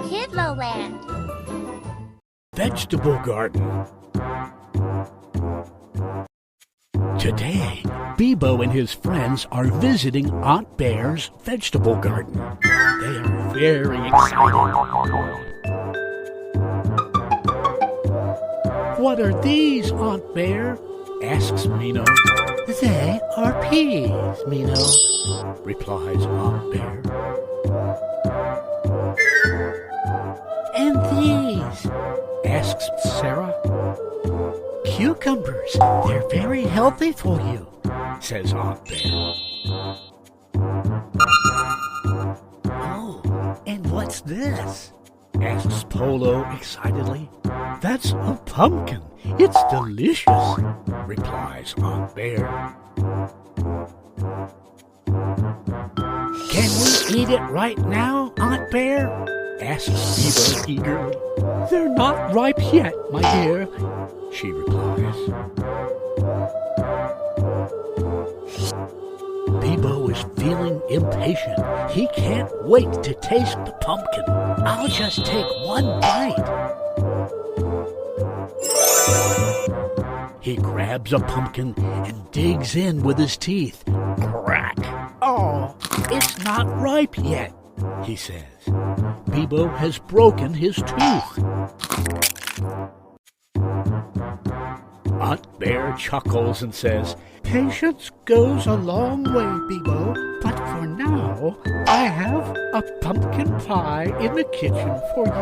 KidloLand. Vegetable garden. Today, Bibo and his friends are visiting Aunt Bear's vegetable garden. They are very excited. "What are these, Aunt Bear?" asks Mino. "They are peas, Mino," replies Aunt Bear. "And these?" asks Sarah. "Cucumbers. They're very healthy for you," says Aunt Bear. "Oh, and what's this?" asks Polo excitedly. "That's a pumpkin. It's delicious," replies Aunt Bear. "Can we eat it right now, Aunt Bear?" asks Bibo eagerly. "They're not ripe yet, my dear," she replies. Bibo is feeling impatient. He can't wait to taste the pumpkin. "I'll just take one bite." He grabs a pumpkin and digs in with his teeth. Crack! "Oh, it's not ripe yet," he says. Bibo has broken his tooth. Aunt Bear chuckles and says, "Patience goes a long way, Bibo, but for now, I have a pumpkin pie in the kitchen for you."